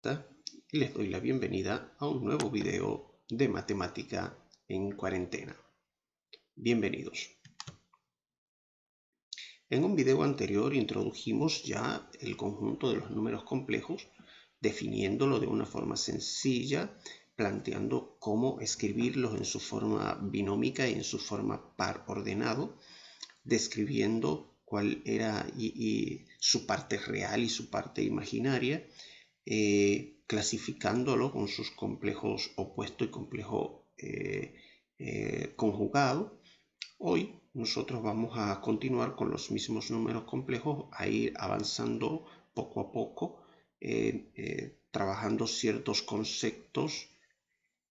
Y les doy la bienvenida a un nuevo video de matemática en cuarentena. Bienvenidos. En un video anterior introdujimos ya el conjunto de los números complejos, definiéndolo de una forma sencilla, planteando cómo escribirlos en su forma binómica y en su forma par ordenado, describiendo cuál era su parte real y su parte imaginaria, clasificándolo con sus complejos opuesto y complejo conjugado. Hoy nosotros vamos a continuar con los mismos números complejos, a ir avanzando poco a poco, trabajando ciertos conceptos.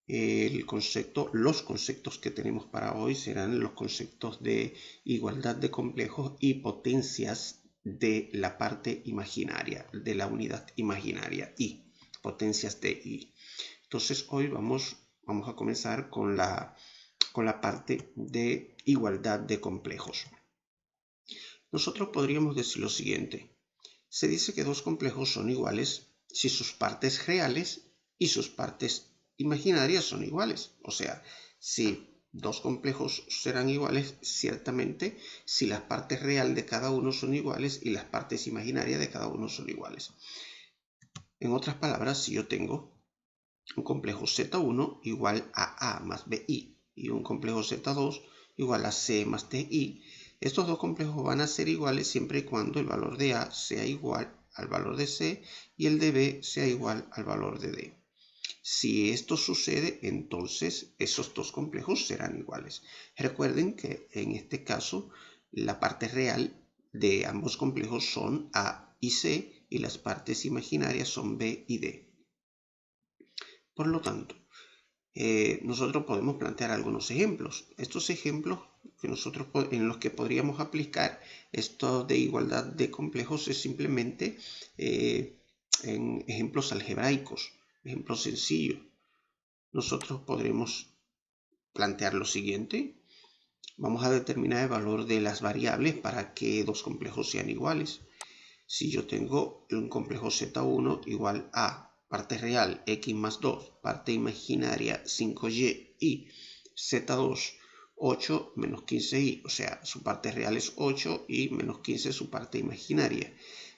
Los conceptos que tenemos para hoy serán los conceptos de igualdad de complejos y potencias de la parte imaginaria, de la unidad imaginaria I, potencias de I. Entonces hoy vamos a comenzar con la parte de igualdad de complejos. Nosotros podríamos decir lo siguiente: se dice que dos complejos son iguales si sus partes reales y sus partes imaginarias son iguales. O sea, si dos complejos serán iguales, ciertamente, si las partes reales de cada uno son iguales y las partes imaginarias de cada uno son iguales. En otras palabras, si yo tengo un complejo Z1 igual a A más BI y un complejo Z2 igual a C más DI, estos dos complejos van a ser iguales siempre y cuando el valor de A sea igual al valor de C y el de B sea igual al valor de D. Si esto sucede, entonces esos dos complejos serán iguales. Recuerden que en este caso la parte real de ambos complejos son A y C y las partes imaginarias son B y D. Por lo tanto, nosotros podemos plantear algunos ejemplos. Estos ejemplos en los que podríamos aplicar esto de igualdad de complejos es simplemente en ejemplos algebraicos, ejemplos sencillos. Nosotros podremos plantear lo siguiente. Vamos a determinar el valor de las variables para que dos complejos sean iguales. Si yo tengo un complejo Z1 igual a parte real x más 2, parte imaginaria 5y y Z2 8 menos 15y, o sea, su parte real es 8 y menos 15 su parte imaginaria.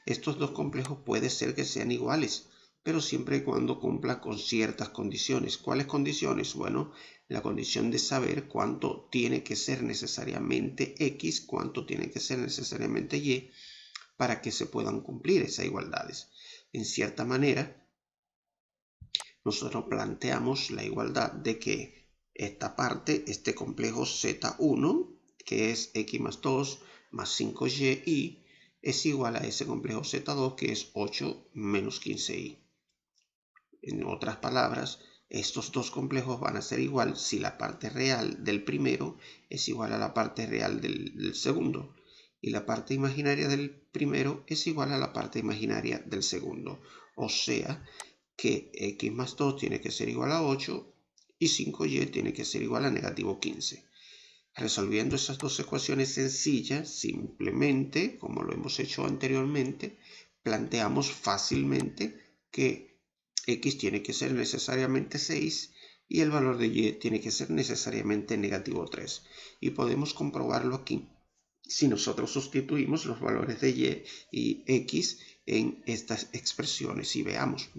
Estos dos complejos puede ser que sean iguales, pero siempre y cuando cumplan con ciertas condiciones. ¿Cuáles condiciones? Bueno, la condición de saber cuánto tiene que ser necesariamente x, cuánto tiene que ser necesariamente y, para que se puedan cumplir esas igualdades. En cierta manera, nosotros planteamos la igualdad de que esta parte, este complejo Z1, que es x más 2 más 5y, es igual a ese complejo Z2, que es 8 menos 15y. En otras palabras, estos dos complejos van a ser igual si la parte real del primero es igual a la parte real del segundo y la parte imaginaria del primero es igual a la parte imaginaria del segundo. O sea que x más 2 tiene que ser igual a 8 y 5y tiene que ser igual a negativo 15. Resolviendo esas dos ecuaciones sencillas, simplemente, como lo hemos hecho anteriormente, planteamos fácilmente que x tiene que ser necesariamente 6 y el valor de y tiene que ser necesariamente negativo 3. Y podemos comprobarlo aquí si nosotros sustituimos los valores de y x en estas expresiones. Y veamos.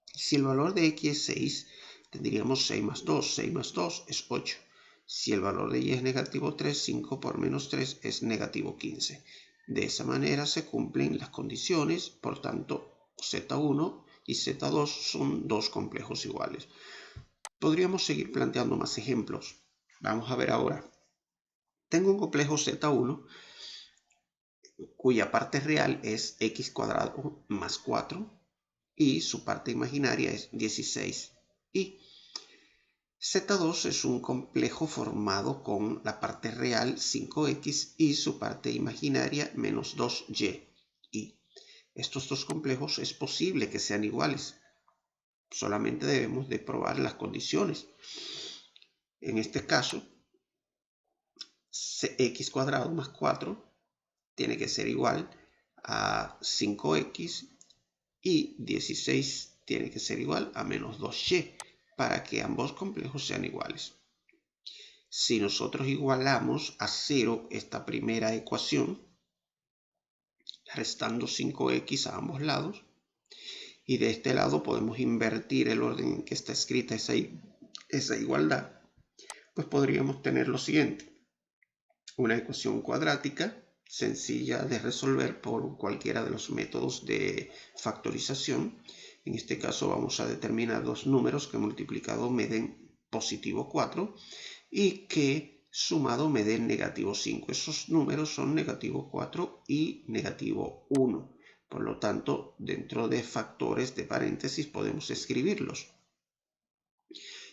Si el valor de x es 6, tendríamos 6 más 2. 6 más 2 es 8. Si el valor de y es negativo 3, 5 por menos 3 es negativo 15. De esa manera se cumplen las condiciones, por tanto, Z1 y Z2 son dos complejos iguales. Podríamos seguir planteando más ejemplos. Vamos a ver ahora. Tengo un complejo Z1 cuya parte real es x cuadrado más 4 y su parte imaginaria es 16. Y Z2 es un complejo formado con la parte real 5x y su parte imaginaria menos 2y. Y estos dos complejos es posible que sean iguales. Solamente debemos de probar las condiciones. En este caso, x cuadrado más 4 tiene que ser igual a 5x y 16 tiene que ser igual a menos 2y para que ambos complejos sean iguales. Si nosotros igualamos a 0 esta primera ecuación, restando 5x a ambos lados, y de este lado podemos invertir el orden en que está escrita esa igualdad, pues podríamos tener lo siguiente: una ecuación cuadrática sencilla de resolver por cualquiera de los métodos de factorización. En este caso vamos a determinar dos números que multiplicado me den positivo 4 y que sumado me den negativo 5. Esos números son negativo 4 y negativo 1. Por lo tanto, dentro de factores de paréntesis podemos escribirlos.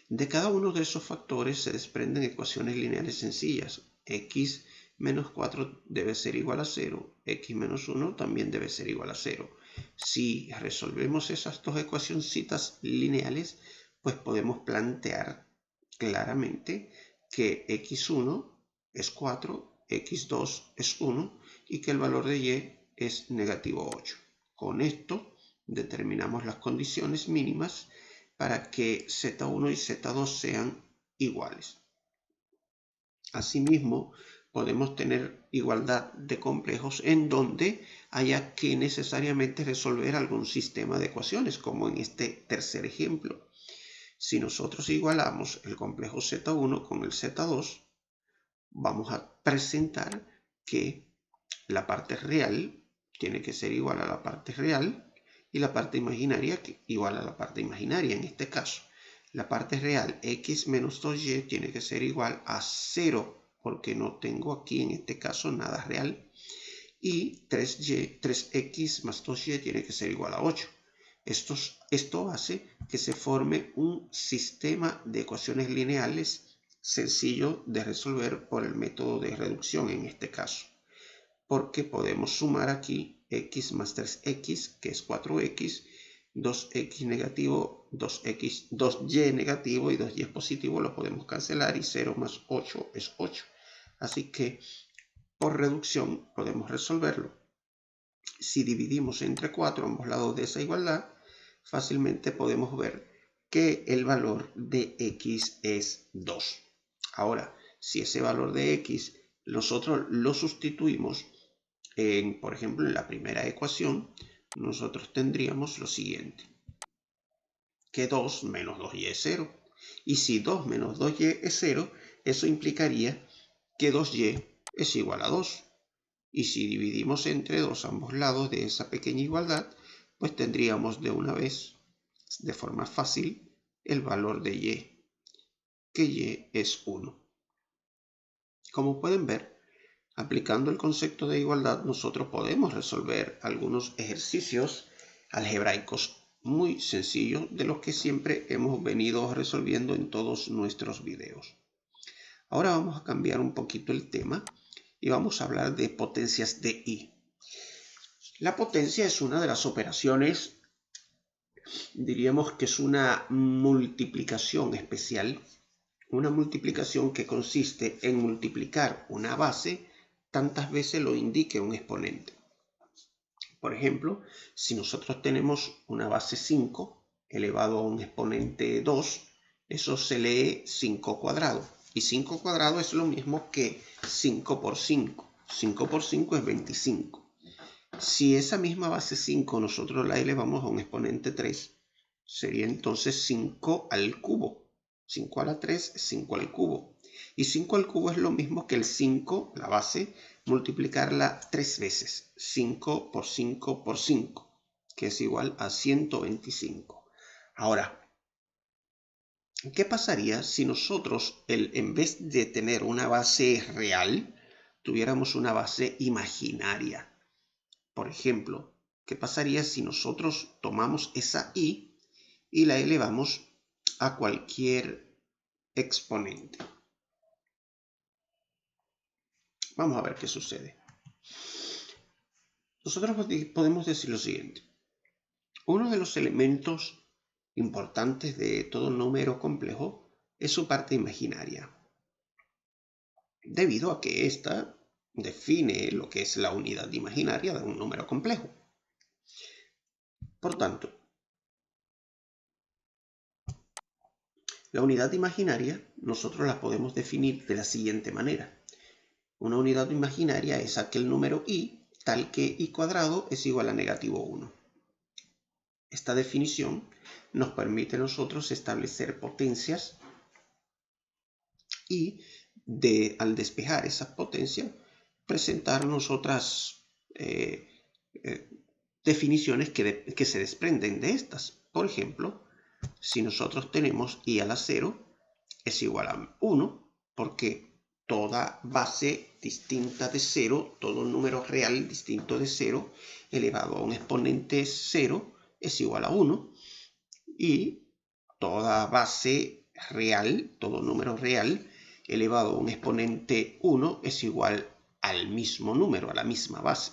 De cada uno de esos factores se desprenden ecuaciones lineales sencillas. X menos 4 debe ser igual a 0. X menos 1 también debe ser igual a 0. Si resolvemos esas dos ecuacioncitas lineales, pues podemos plantear claramente que x1 es 4, x2 es 1 y que el valor de y es negativo 8. Con esto determinamos las condiciones mínimas para que z1 y z2 sean iguales. Asimismo, podemos tener igualdad de complejos en donde haya que necesariamente resolver algún sistema de ecuaciones, como en este tercer ejemplo. Si nosotros igualamos el complejo z1 con el z2, vamos a presentar que la parte real tiene que ser igual a la parte real y la parte imaginaria igual a la parte imaginaria. En este caso, la parte real x menos 2y tiene que ser igual a 0 porque no tengo aquí en este caso nada real. Y 3x más 2y tiene que ser igual a 8. Esto hace que se forme un sistema de ecuaciones lineales sencillo de resolver por el método de reducción en este caso, porque podemos sumar aquí x más 3x, que es 4x, 2x negativo, 2y negativo y 2y positivo, lo podemos cancelar y 0 más 8 es 8. Así que por reducción podemos resolverlo. Si dividimos entre 4 ambos lados de esa igualdad, fácilmente podemos ver que el valor de x es 2. Ahora, si ese valor de x nosotros lo sustituimos por ejemplo, en la primera ecuación, nosotros tendríamos lo siguiente: que 2 menos 2y es 0. Y si 2 menos 2y es 0, eso implicaría que 2y es igual a 2. Y si dividimos entre 2 ambos lados de esa pequeña igualdad, pues tendríamos de una vez, de forma fácil, el valor de y, que y es 1. Como pueden ver, aplicando el concepto de igualdad, nosotros podemos resolver algunos ejercicios algebraicos muy sencillos de los que siempre hemos venido resolviendo en todos nuestros videos. Ahora vamos a cambiar un poquito el tema y vamos a hablar de potencias de i. La potencia es una de las operaciones, diríamos que es una multiplicación especial, una multiplicación que consiste en multiplicar una base tantas veces lo indique un exponente. Por ejemplo, si nosotros tenemos una base 5 elevado a un exponente 2, eso se lee 5 cuadrado. Y 5 cuadrado es lo mismo que 5 por 5. 5 por 5 es 25. Si esa misma base 5 nosotros la elevamos a un exponente 3, sería entonces 5 al cubo. 5 a la 3 es 5 al cubo. Y 5 al cubo es lo mismo que el 5, la base, multiplicarla 3 veces. 5 por 5 por 5, que es igual a 125. Ahora, ¿qué pasaría si nosotros, en vez de tener una base real, tuviéramos una base imaginaria? Por ejemplo, ¿qué pasaría si nosotros tomamos esa i y la elevamos a cualquier exponente? Vamos a ver qué sucede. Nosotros podemos decir lo siguiente: uno de los elementos importantes de todo número complejo es su parte imaginaria, debido a que ésta define lo que es la unidad imaginaria de un número complejo. Por tanto, la unidad imaginaria nosotros la podemos definir de la siguiente manera. Una unidad imaginaria es aquel número i tal que i cuadrado es igual a -1. Esta definición nos permite a nosotros establecer potencias y al despejar esas potencias presentarnos otras definiciones que se desprenden de estas. Por ejemplo, si nosotros tenemos i a la 0 es igual a 1, porque toda base distinta de 0, todo número real distinto de 0 elevado a un exponente 0 es igual a 1, y toda base real, todo número real elevado a un exponente 1 es igual al mismo número, a la misma base.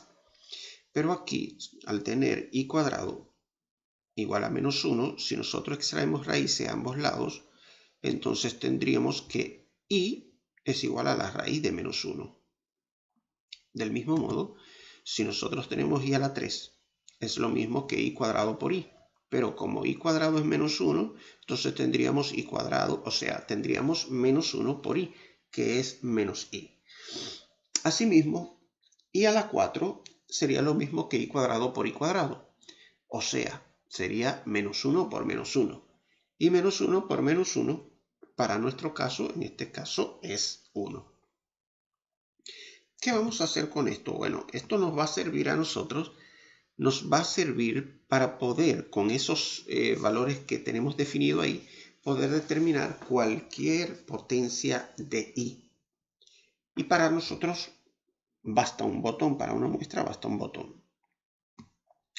Pero aquí, al tener i cuadrado igual a -1, si nosotros extraemos raíces a ambos lados, entonces tendríamos que i es igual a la raíz de -1. Del mismo modo, si nosotros tenemos i a la 3, es lo mismo que i cuadrado por i. Pero como i cuadrado es -1, entonces tendríamos i cuadrado, o sea, tendríamos -1 por i, que es menos i. Asimismo, i a la 4 sería lo mismo que i cuadrado por i cuadrado. O sea, sería -1 por -1. Y -1 por -1, para nuestro caso, en este caso, es 1. ¿Qué vamos a hacer con esto? Bueno, esto nos va a servir a nosotros, nos va a servir para poder, con esos valores que tenemos definido ahí, poder determinar cualquier potencia de i. Y para nosotros basta un botón, para una muestra basta un botón.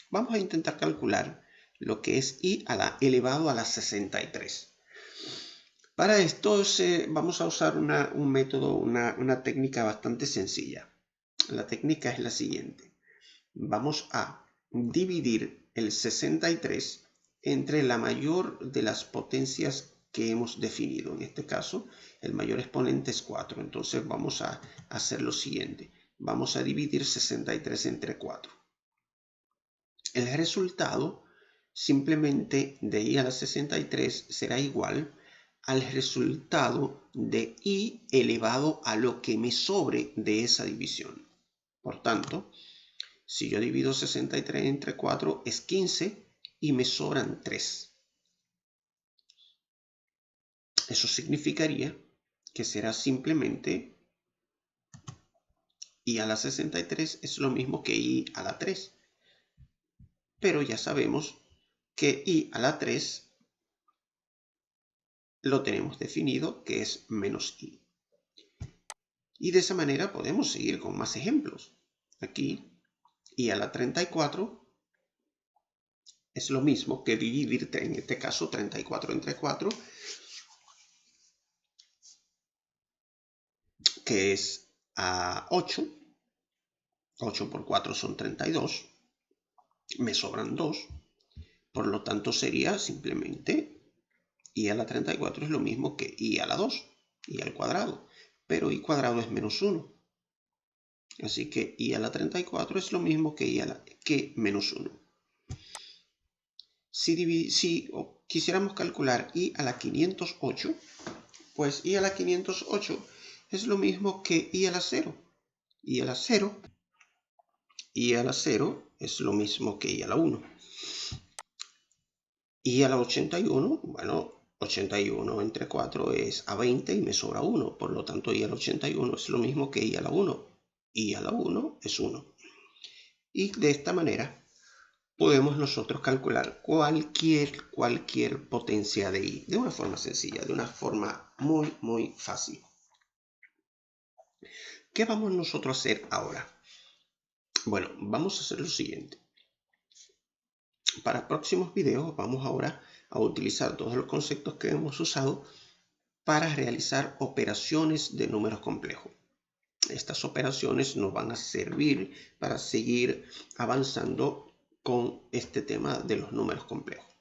Vamos a intentar calcular lo que es i elevado a la 63. Para esto vamos a usar un método, una técnica bastante sencilla. La técnica es la siguiente. Vamos a dividir el 63 entre la mayor de las potencias que hemos definido. En este caso, el mayor exponente es 4. Entonces vamos a hacer lo siguiente. Vamos a dividir 63 entre 4. El resultado simplemente de i a la 63 será igual al resultado de i elevado a lo que me sobre de esa división. Por tanto, si yo divido 63 entre 4 es 15 y me sobran 3. Eso significaría que será simplemente i a la 63 es lo mismo que i a la 3. Pero ya sabemos que i a la 3 lo tenemos definido, que es menos i. Y de esa manera podemos seguir con más ejemplos. Aquí, i a la 34 es lo mismo que dividir, en este caso, 34 entre 4, que es a 8. 8 por 4 son 32. Me sobran 2. Por lo tanto, sería simplemente i a la 34 es lo mismo que i a la 2, i al cuadrado. Pero i cuadrado es menos 1. Así que i a la 34 es lo mismo que menos 1. Si quisiéramos calcular i a la 508, pues i a la 508 es lo mismo que i a la 0. I a la 0 es lo mismo que i a la 1. I a la 81, bueno, 81 entre 4 es a 20 y me sobra 1. Por lo tanto, i a la 81 es lo mismo que i a la 1. I a la 1 es 1. Y de esta manera podemos nosotros calcular cualquier potencia de i de una forma sencilla, de una forma muy fácil. ¿Qué vamos nosotros a hacer ahora? Bueno, vamos a hacer lo siguiente. Para próximos videos vamos ahora a utilizar todos los conceptos que hemos usado para realizar operaciones de números complejos. Estas operaciones nos van a servir para seguir avanzando con este tema de los números complejos.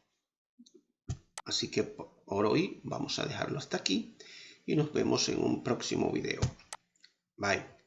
Así que por hoy vamos a dejarlo hasta aquí y nos vemos en un próximo video. Bye.